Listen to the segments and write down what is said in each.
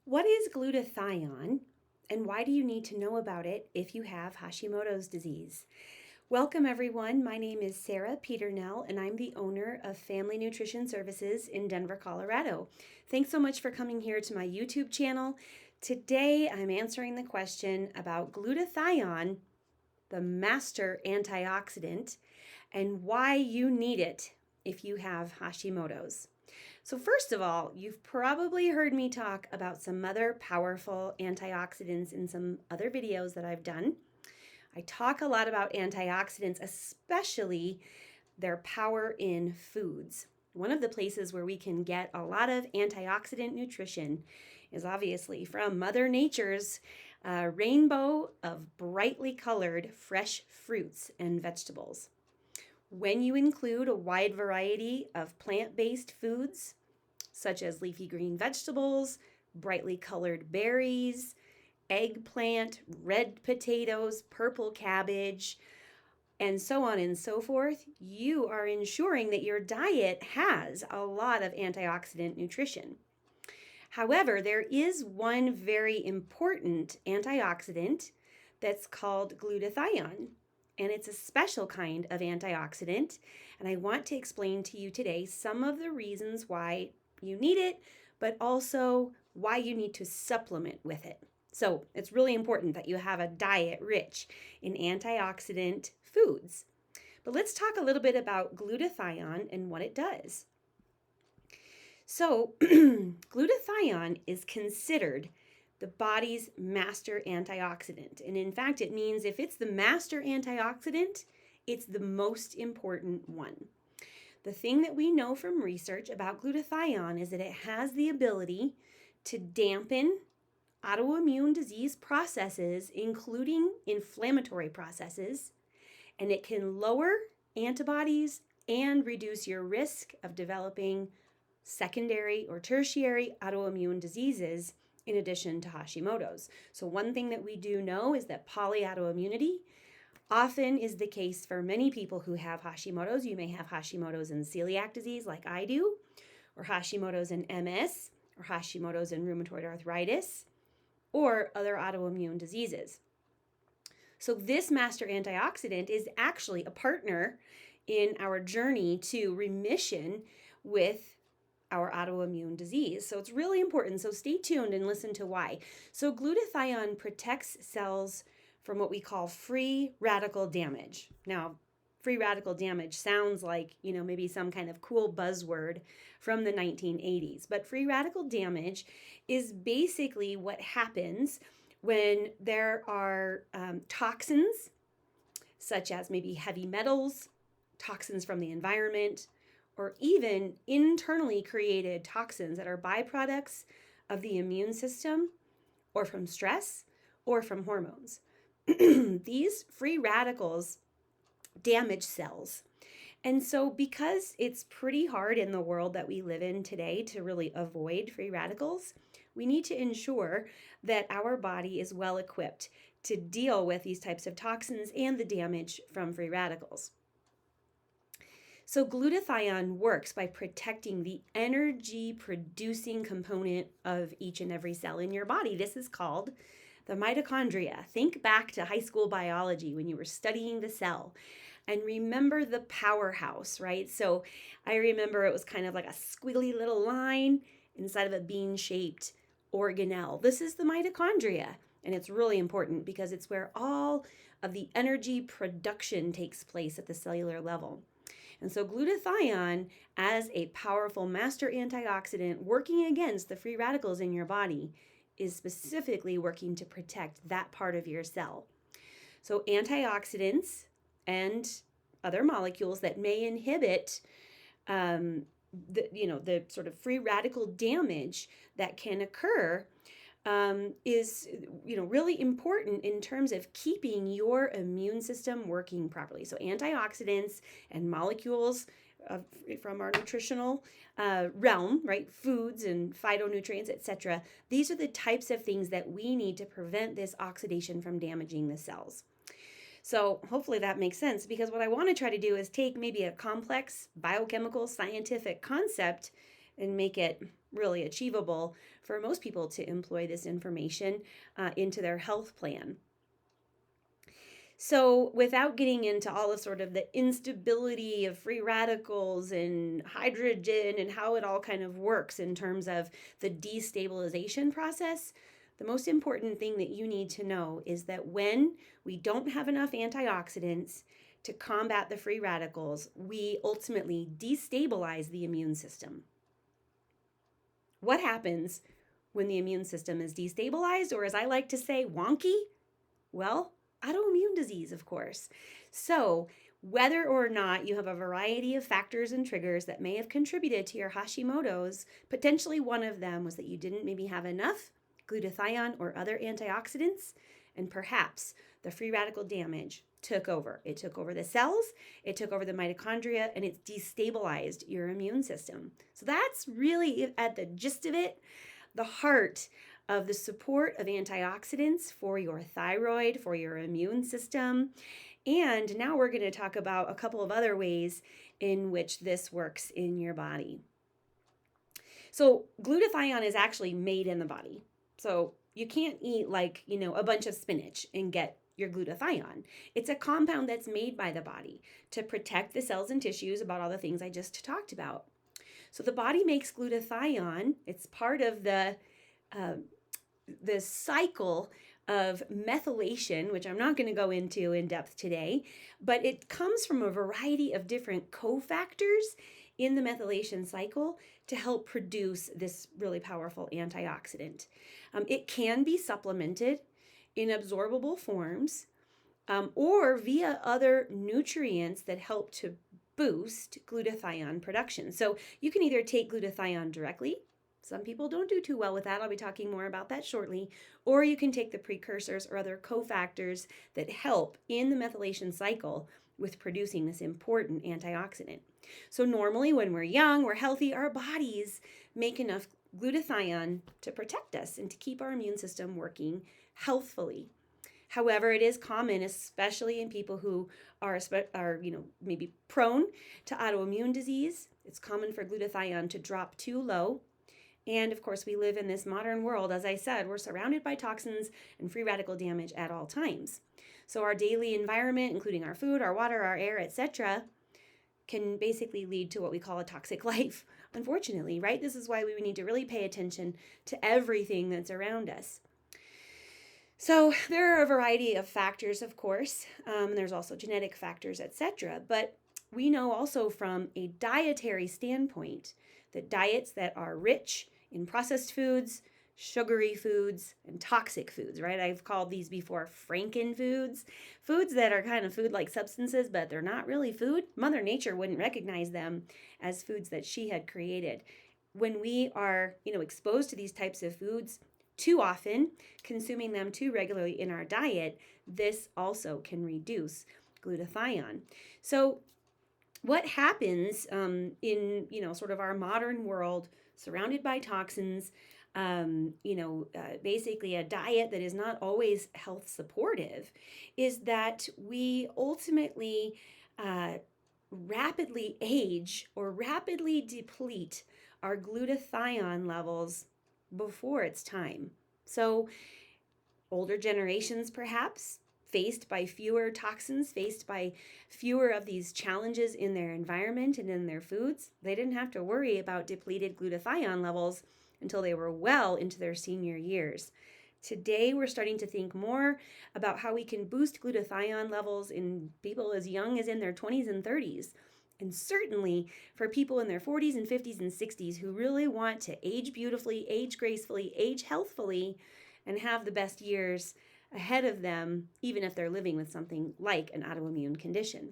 What is glutathione and why do you need to know about it if you have Hashimoto's disease? Welcome everyone. My name is Sarah Peternell and I'm the owner of Family Nutrition Services in Denver, Colorado. Thanks so much for coming here to my YouTube channel. Today I'm answering the question about glutathione, the master antioxidant, and why you need it if you have Hashimoto's. So first of all, you've probably heard me talk about some other powerful antioxidants in some other videos that I've done. I talk a lot about antioxidants, especially their power in foods. One of the places where we can get a lot of antioxidant nutrition is obviously from Mother Nature's rainbow of brightly colored fresh fruits and vegetables. When you include a wide variety of plant-based foods, such as leafy green vegetables, brightly colored berries, eggplant, red potatoes, purple cabbage, and so on and so forth, you are ensuring that your diet has a lot of antioxidant nutrition. However, there is one very important antioxidant that's called glutathione, and it's a special kind of antioxidant, and I want to explain to you today some of the reasons why you need it, but also why you need to supplement with it. So it's really important that you have a diet rich in antioxidant foods. But let's talk a little bit about glutathione and what it does. So glutathione is considered the body's master antioxidant. And in fact, it means if it's the master antioxidant, it's the most important one. The thing that we know from research about glutathione is that it has the ability to dampen autoimmune disease processes, including inflammatory processes, and it can lower antibodies and reduce your risk of developing secondary or tertiary autoimmune diseases in addition to Hashimoto's. So one thing that we do know is that polyautoimmunity often is the case for many people who have Hashimoto's. You may have Hashimoto's and celiac disease like I do, or Hashimoto's and MS, or Hashimoto's and rheumatoid arthritis, or other autoimmune diseases. So this master antioxidant is actually a partner in our journey to remission with our autoimmune disease. So it's really important. So stay tuned and listen to why. So glutathione protects cells from what we call free radical damage. Now, free radical damage sounds like, maybe some kind of cool buzzword from the 1980s, but free radical damage is basically what happens when there are toxins, such as maybe heavy metals, toxins from the environment, or even internally created toxins that are byproducts of the immune system, or from stress, or from hormones. These free radicals damage cells. And so because it's pretty hard in the world that we live in today to really avoid free radicals, we need to ensure that our body is well equipped to deal with these types of toxins and the damage from free radicals. So glutathione works by protecting the energy producing component of each and every cell in your body. This is called the mitochondria. Think back to high school biology when you were studying the cell and remember the powerhouse, right? So I remember it was kind of like a squiggly little line inside of a bean-shaped organelle. This is the mitochondria, and it's really important because it's where all of the energy production takes place at the cellular level. And so glutathione, as a powerful master antioxidant working against the free radicals in your body, is specifically working to protect that part of your cell. So antioxidants and other molecules that may inhibit the sort of free radical damage that can occur is really important in terms of keeping your immune system working properly. So antioxidants and molecules from our nutritional realm, right? Foods and phytonutrients, etc. These are the types of things that we need to prevent this oxidation from damaging the cells. So hopefully that makes sense, because what I want to try to do is take maybe a complex biochemical scientific concept and make it really achievable for most people to employ this information into their health plan. So, without getting into all of sort of the instability of free radicals and hydrogen and how it all kind of works in terms of the destabilization process, the most important thing that you need to know is that when we don't have enough antioxidants to combat the free radicals, we ultimately destabilize the immune system. What happens when the immune system is destabilized, or as I like to say, wonky? Well, autoimmune disease, of course. So, whether or not you have a variety of factors and triggers that may have contributed to your Hashimoto's, potentially one of them was that you didn't maybe have enough glutathione or other antioxidants, and perhaps the free radical damage took over. It took over the cells, it took over the mitochondria, and it destabilized your immune system. So that's really at the gist of it, the heart of the support of antioxidants for your thyroid, for your immune system. And now we're going to talk about a couple of other ways in which this works in your body. So glutathione is actually made in the body. So you can't eat a bunch of spinach and get your glutathione. It's a compound that's made by the body to protect the cells and tissues about all the things I just talked about. So the body makes glutathione. It's part of the cycle of methylation, which I'm not going to go into in depth today, but it comes from a variety of different cofactors in the methylation cycle to help produce this really powerful antioxidant. It can be supplemented in absorbable forms or via other nutrients that help to boost glutathione production. So you can either take glutathione directly. Some people don't do too well with that. I'll be talking more about that shortly. Or you can take the precursors or other cofactors that help in the methylation cycle with producing this important antioxidant. So normally when we're young, we're healthy, our bodies make enough glutathione to protect us and to keep our immune system working healthfully. However, it is common, especially in people who are maybe prone to autoimmune disease. It's common for glutathione to drop too low. And of course, we live in this modern world. As I said, we're surrounded by toxins and free radical damage at all times. So our daily environment, including our food, our water, our air, etc., can basically lead to what we call a toxic life, unfortunately, right? This is why we need to really pay attention to everything that's around us. So there are a variety of factors, of course. There's also genetic factors, etc. But we know also from a dietary standpoint that diets that are rich in processed foods, sugary foods, and toxic foods, right? I've called these before Franken foods, foods that are kind of food-like substances, but they're not really food. Mother Nature wouldn't recognize them as foods that she had created. When we are, exposed to these types of foods too often, consuming them too regularly in our diet, this also can reduce glutathione. So what happens in sort of our modern world, surrounded by toxins, basically a diet that is not always health supportive, is that we ultimately rapidly age or rapidly deplete our glutathione levels before it's time. So older generations perhaps faced by fewer toxins, faced by fewer of these challenges in their environment and in their foods, they didn't have to worry about depleted glutathione levels until they were well into their senior years. Today, we're starting to think more about how we can boost glutathione levels in people as young as in their 20s and 30s. And certainly for people in their 40s and 50s and 60s who really want to age beautifully, age gracefully, age healthfully, and have the best years ahead of them, even if they're living with something like an autoimmune condition.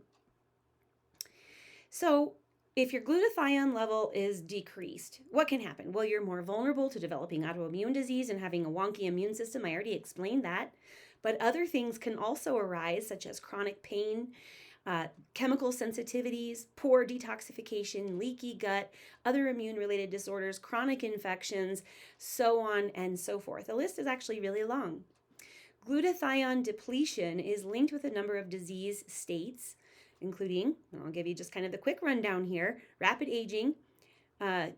So if your glutathione level is decreased, what can happen? Well, you're more vulnerable to developing autoimmune disease and having a wonky immune system. I already explained that. But other things can also arise, such as chronic pain, chemical sensitivities, poor detoxification, leaky gut, other immune-related disorders, chronic infections, so on and so forth. The list is actually really long. Glutathione depletion is linked with a number of disease states, including, I'll give you just kind of the quick rundown here, rapid aging,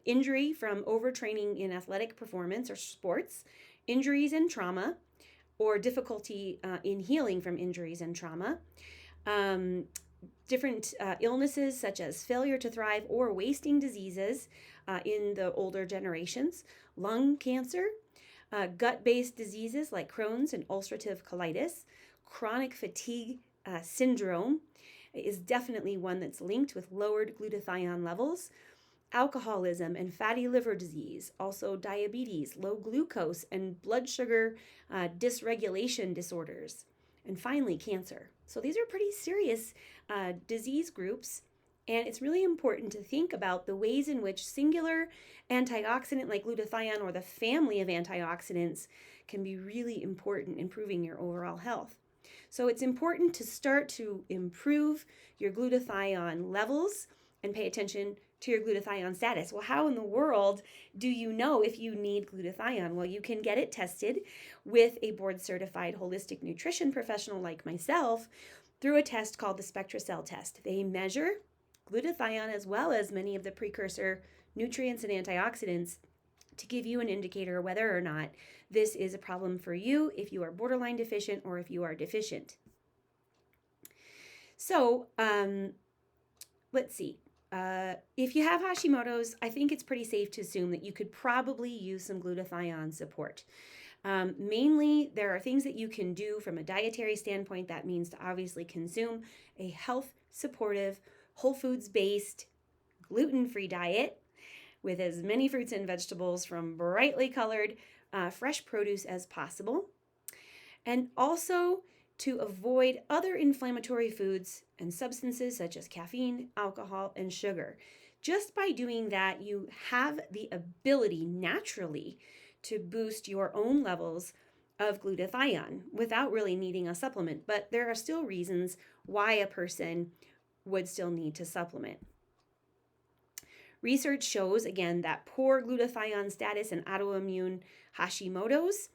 injury from overtraining in athletic performance or sports, injuries and trauma, or difficulty in healing from injuries and trauma, um, different illnesses such as failure to thrive or wasting diseases in the older generations, lung cancer, gut-based diseases like Crohn's and ulcerative colitis, chronic fatigue syndrome is definitely one that's linked with lowered glutathione levels, alcoholism and fatty liver disease, also diabetes, low glucose, and blood sugar dysregulation disorders, and finally cancer. So these are pretty serious disease groups, and it's really important to think about the ways in which singular antioxidant like glutathione or the family of antioxidants can be really important in improving your overall health. So it's important to start to improve your glutathione levels and pay attention to your glutathione status. Well, how in the world do you know if you need glutathione? Well, you can get it tested with a board-certified holistic nutrition professional like myself through a test called the SpectraCell test. They measure glutathione as well as many of the precursor nutrients and antioxidants to give you an indicator whether or not this is a problem for you, if you are borderline deficient or if you are deficient. So let's see. If you have Hashimoto's, I think it's pretty safe to assume that you could probably use some glutathione support. Mainly, there are things that you can do from a dietary standpoint. That means to obviously consume a health-supportive, whole foods-based, gluten-free diet with as many fruits and vegetables from brightly colored fresh produce as possible. And also to avoid other inflammatory foods and substances such as caffeine, alcohol, and sugar. Just by doing that, you have the ability naturally to boost your own levels of glutathione without really needing a supplement. But there are still reasons why a person would still need to supplement. Research shows, again, that poor glutathione status in autoimmune Hashimoto's.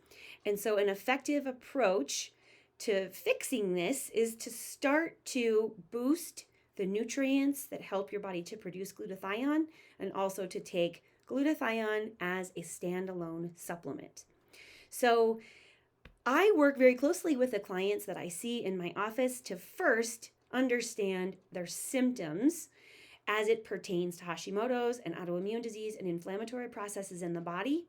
And so an effective approach to fixing this is to start to boost the nutrients that help your body to produce glutathione and also to take glutathione as a standalone supplement. So I work very closely with the clients that I see in my office to first understand their symptoms as it pertains to Hashimoto's and autoimmune disease and inflammatory processes in the body,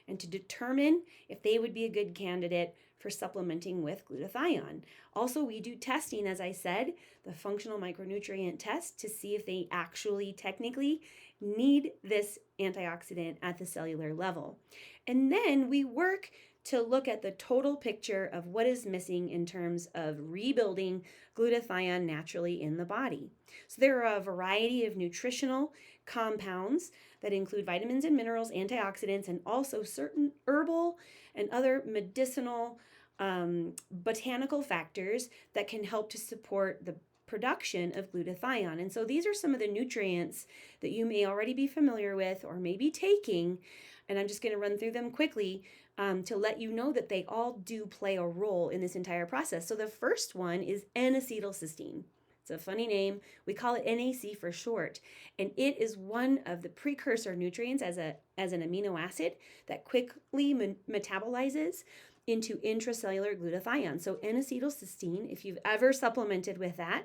and to determine if they would be a good candidate for supplementing with glutathione. Also, we do testing, as I said, the functional micronutrient test to see if they actually technically need this antioxidant at the cellular level. And then we work to look at the total picture of what is missing in terms of rebuilding glutathione naturally in the body. So there are a variety of nutritional compounds that include vitamins and minerals, antioxidants, and also certain herbal and other medicinal botanical factors that can help to support the production of glutathione. And so these are some of the nutrients that you may already be familiar with or may be taking, and I'm just going to run through them quickly to let you know that they all do play a role in this entire process. So the first one is N-Acetyl Cysteine. It's a funny name. We call it NAC for short, and it is one of the precursor nutrients as an amino acid that quickly metabolizes into intracellular glutathione. So N-Acetyl Cysteine, if you've ever supplemented with that,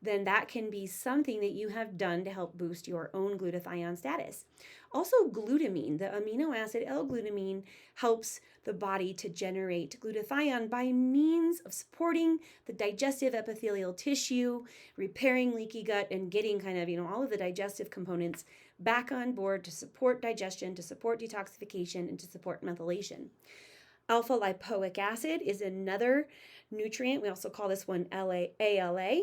then that can be something that you have done to help boost your own glutathione status. Also, glutamine, the amino acid L-glutamine, helps the body to generate glutathione by means of supporting the digestive epithelial tissue, repairing leaky gut, and getting kind of, all of the digestive components back on board to support digestion, to support detoxification, and to support methylation. Alpha lipoic acid is another nutrient. We also call this one ALA.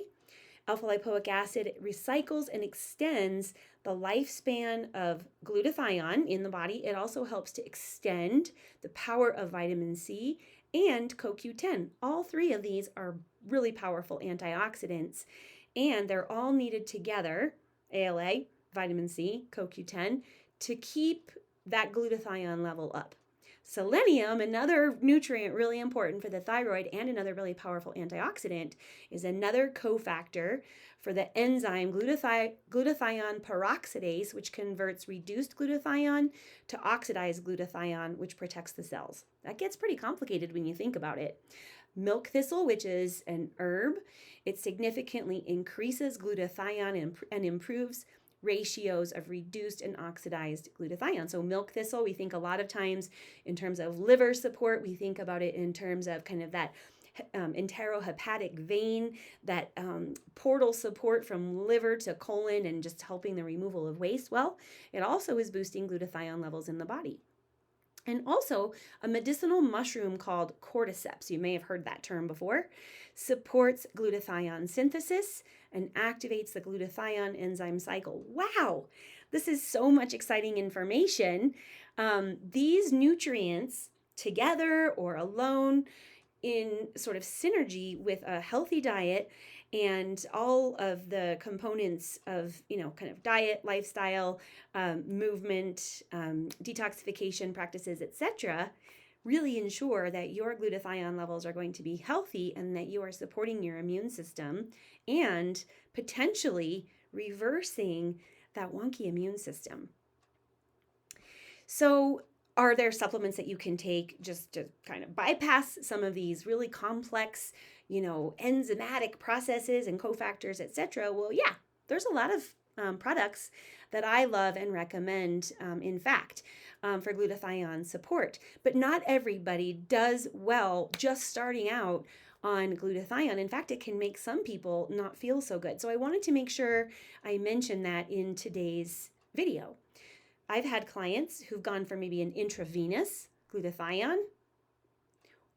Alpha lipoic acid recycles and extends the lifespan of glutathione in the body. It also helps to extend the power of vitamin C and CoQ10. All three of these are really powerful antioxidants, and they're all needed together, ALA, vitamin C, CoQ10, to keep that glutathione level up. Selenium, another nutrient really important for the thyroid and another really powerful antioxidant, is another cofactor for the enzyme glutathione peroxidase, which converts reduced glutathione to oxidized glutathione, which protects the cells. That gets pretty complicated when you think about it. Milk thistle, which is an herb, it significantly increases glutathione and improves ratios of reduced and oxidized glutathione. So milk thistle, we think a lot of times in terms of liver support. We think about it in terms of kind of that enterohepatic vein, that portal support from liver to colon and just helping the removal of waste. Well, it also is boosting glutathione levels in the body. And also, a medicinal mushroom called cordyceps, you may have heard that term before, supports glutathione synthesis and activates the glutathione enzyme cycle. Wow, this is so much exciting information. These nutrients, together or alone, in sort of synergy with a healthy diet and all of the components of, kind of diet, lifestyle, movement, detoxification practices, etc., really ensure that your glutathione levels are going to be healthy and that you are supporting your immune system and potentially reversing that wonky immune system. So, are there supplements that you can take just to kind of bypass some of these really complex, enzymatic processes and cofactors, etc.? Well, yeah, there's a lot of products that I love and recommend, in fact, for glutathione support. But not everybody does well just starting out on glutathione. In fact, it can make some people not feel so good. So I wanted to make sure I mention that in today's video. I've had clients who've gone for maybe an intravenous glutathione,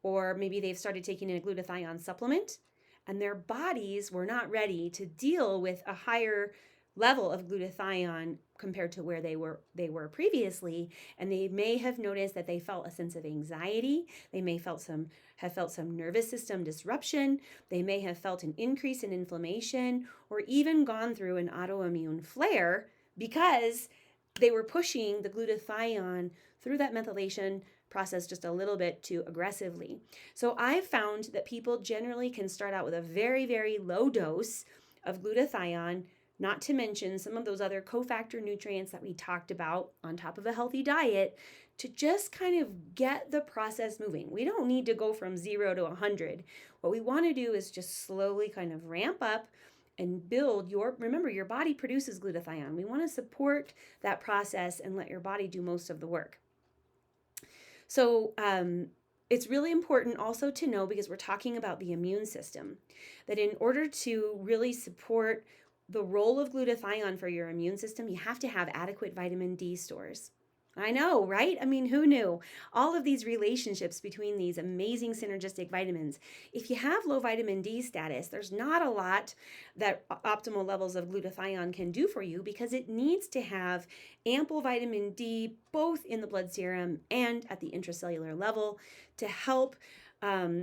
or maybe they've started taking a glutathione supplement, and their bodies were not ready to deal with a higher level of glutathione compared to where they were previously, and they may have noticed that they felt a sense of anxiety. They may have felt some nervous system disruption. They may have felt an increase in inflammation, or even gone through an autoimmune flare because they were pushing the glutathione through that methylation process just a little bit too aggressively. So I've found that people generally can start out with a very, very low dose of glutathione, not to mention some of those other cofactor nutrients that we talked about on top of a healthy diet, to just kind of get the process moving. We don't need to go from 0 to 100. What we want to do is just slowly kind of ramp up and build remember, your body produces glutathione. We want to support that process and let your body do most of the work. So it's really important also to know, because we're talking about the immune system, that in order to really support the role of glutathione for your immune system, you have to have adequate vitamin D stores. I know, right? I mean, who knew? All of these relationships between these amazing synergistic vitamins. If you have low vitamin D status, there's not a lot that optimal levels of glutathione can do for you, because it needs to have ample vitamin D both in the blood serum and at the intracellular level to help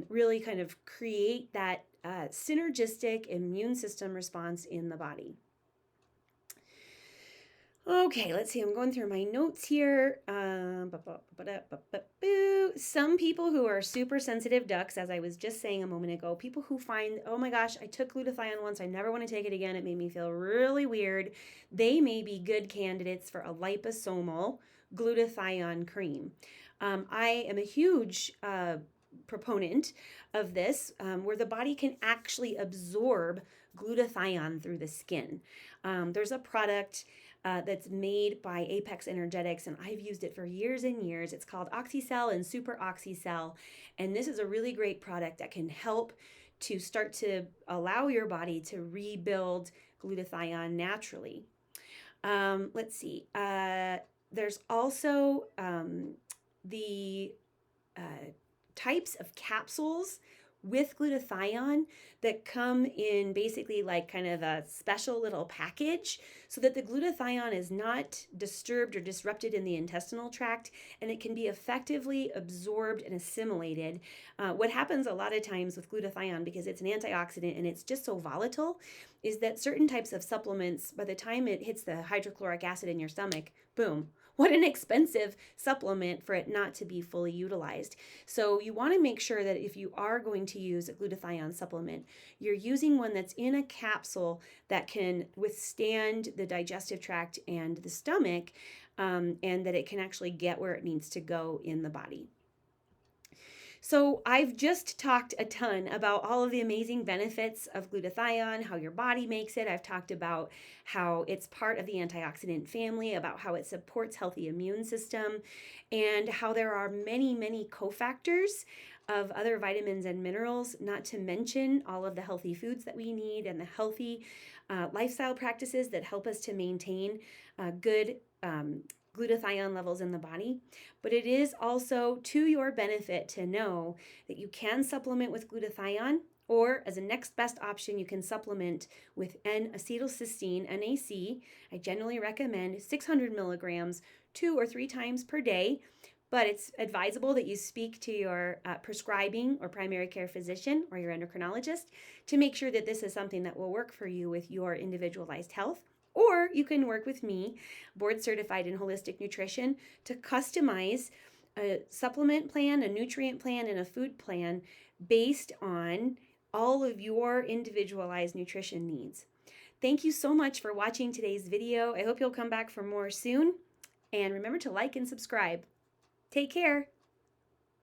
really kind of create that synergistic immune system response in the body. Okay, let's see. I'm going through my notes here. Some people who are super sensitive ducks, as I was just saying a moment ago, people who find, oh my gosh, I took glutathione once, I never want to take it again, it made me feel really weird, they may be good candidates for a liposomal glutathione cream. I am a huge proponent of this, where the body can actually absorb glutathione through the skin. There's a product that's made by Apex Energetics, and I've used it for years and years. It's called OxyCell and Super OxyCell, and this is a really great product that can help to start to allow your body to rebuild glutathione naturally. Let's see. There's also the types of capsules with glutathione that come in basically like kind of a special little package, so that the glutathione is not disturbed or disrupted in the intestinal tract, and it can be effectively absorbed and assimilated. What happens a lot of times with glutathione, because it's an antioxidant and it's just so volatile, is that certain types of supplements, by the time it hits the hydrochloric acid in your stomach, boom, what an expensive supplement for it not to be fully utilized. So you want to make sure that if you are going to use a glutathione supplement, you're using one that's in a capsule that can withstand the digestive tract and the stomach, and that it can actually get where it needs to go in the body. So I've just talked a ton about all of the amazing benefits of glutathione, how your body makes it. I've talked about how it's part of the antioxidant family, about how it supports healthy immune system, and how there are many, many cofactors of other vitamins and minerals, not to mention all of the healthy foods that we need and the healthy lifestyle practices that help us to maintain good glutathione levels in the body. But it is also to your benefit to know that you can supplement with glutathione, or as a next best option, you can supplement with N-Acetyl Cysteine, NAC. I generally recommend 600 milligrams 2 or 3 times per day, but it's advisable that you speak to your prescribing or primary care physician or your endocrinologist to make sure that this is something that will work for you with your individualized health. Or you can work with me, board certified in holistic nutrition, to customize a supplement plan, a nutrient plan, and a food plan based on all of your individualized nutrition needs. Thank you so much for watching today's video. I hope you'll come back for more soon. And remember to like and subscribe. Take care.